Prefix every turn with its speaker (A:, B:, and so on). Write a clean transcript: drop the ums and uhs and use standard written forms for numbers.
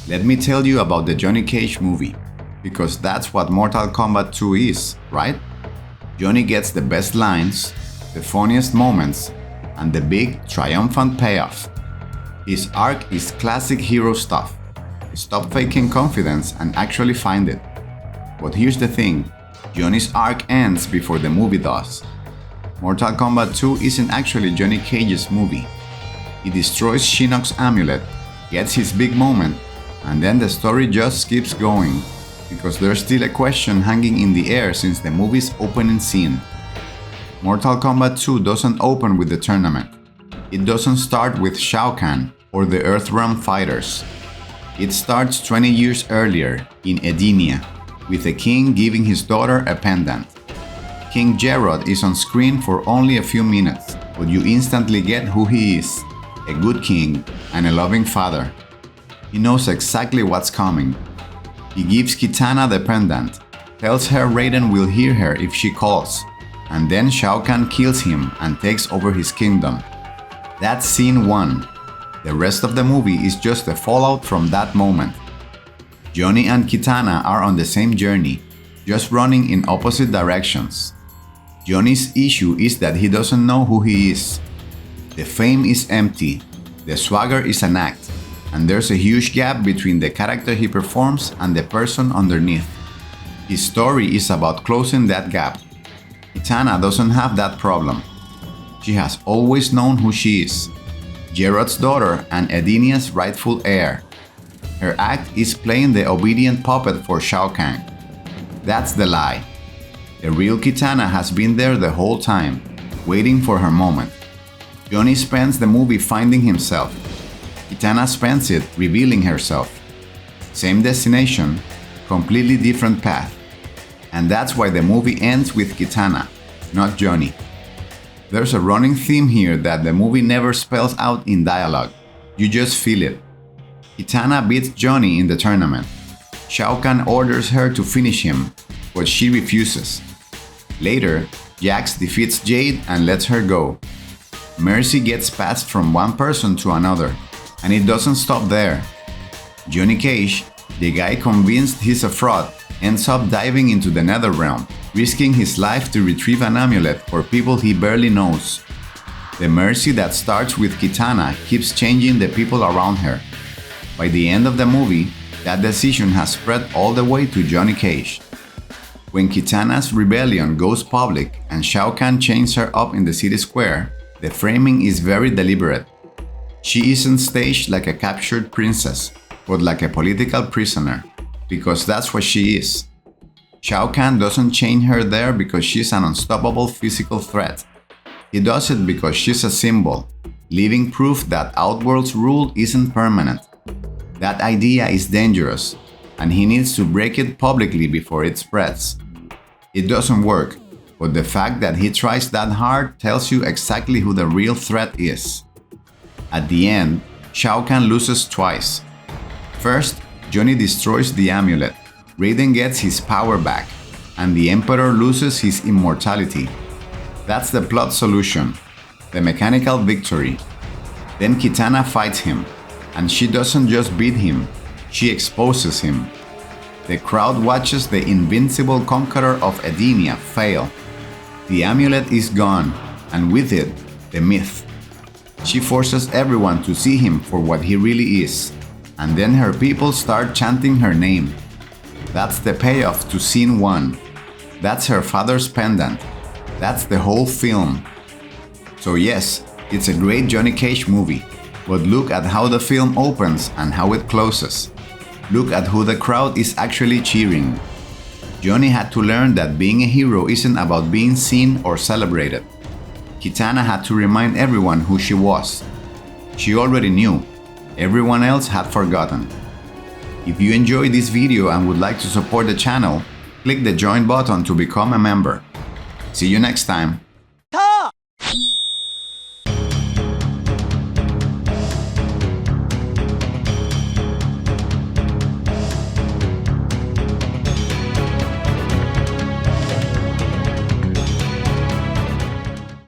A: Let me tell you about the Johnny Cage movie, because that's what Mortal Kombat 2 is, right? Johnny gets the best lines, the funniest moments, and the big, triumphant payoff. His arc is classic hero stuff. Stop faking confidence and actually find it. But here's the thing, Johnny's arc ends before the movie does. Mortal Kombat 2 isn't actually Johnny Cage's movie. He destroys Shinnok's amulet, gets his big moment, and then the story just keeps going, because there's still a question hanging in the air since the movie's opening scene. Mortal Kombat 2 doesn't open with the tournament. It doesn't start with Shao Kahn or the Earthrealm fighters. It starts 20 years earlier, in Edenia, with a king giving his daughter a pendant. King Jerrod is on screen for only a few minutes, but you instantly get who he is: a good king and a loving father. He knows exactly what's coming. He gives Kitana the pendant, tells her Raiden will hear her if she calls, and then Shao Kahn kills him and takes over his kingdom. That's scene 1. The rest of the movie is just a fallout from that moment. Johnny and Kitana are on the same journey, just running in opposite directions. Johnny's issue is that he doesn't know who he is. The fame is empty, the swagger is an act, and there's a huge gap between the character he performs and the person underneath. His story is about closing that gap. Kitana doesn't have that problem. She has always known who she is: Jerrod's daughter and Edenia's rightful heir. Her act is playing the obedient puppet for Shao Kahn. That's the lie. The real Kitana has been there the whole time, waiting for her moment. Johnny spends the movie finding himself. Kitana spends it revealing herself. Same destination, completely different path. And that's why the movie ends with Kitana, not Johnny. There's a running theme here that the movie never spells out in dialogue. You just feel it. Kitana beats Johnny in the tournament. Shao Kahn orders her to finish him, but she refuses. Later, Jax defeats Jade and lets her go. Mercy gets passed from one person to another, and it doesn't stop there. Johnny Cage, the guy convinced he's a fraud, ends up diving into the Netherrealm, risking his life to retrieve an amulet for people he barely knows. The mercy that starts with Kitana keeps changing the people around her. By the end of the movie, that decision has spread all the way to Johnny Cage. When Kitana's rebellion goes public and Shao Kahn chains her up in the city square, the framing is very deliberate. She isn't staged like a captured princess, but like a political prisoner, because that's what she is. Shao Kahn doesn't chain her there because she's an unstoppable physical threat. He does it because she's a symbol, living proof that Outworld's rule isn't permanent. That idea is dangerous, and he needs to break it publicly before it spreads. It doesn't work, but the fact that he tries that hard tells you exactly who the real threat is. At the end, Shao Kahn loses twice. First, Johnny destroys the amulet, Raiden gets his power back, and the Emperor loses his immortality. That's the plot solution, the mechanical victory. Then Kitana fights him, and she doesn't just beat him, she exposes him. The crowd watches the invincible conqueror of Edenia fail. The amulet is gone, and with it, the myth. She forces everyone to see him for what he really is, and then her people start chanting her name. That's the payoff to scene 1. That's her father's pendant. That's the whole film. So yes, it's a great Johnny Cage movie, but look at how the film opens and how it closes. Look at who the crowd is actually cheering. Johnny had to learn that being a hero isn't about being seen or celebrated. Kitana had to remind everyone who she was. She already knew. Everyone else had forgotten. If you enjoyed this video and would like to support the channel, click the join button to become a member. See you next time.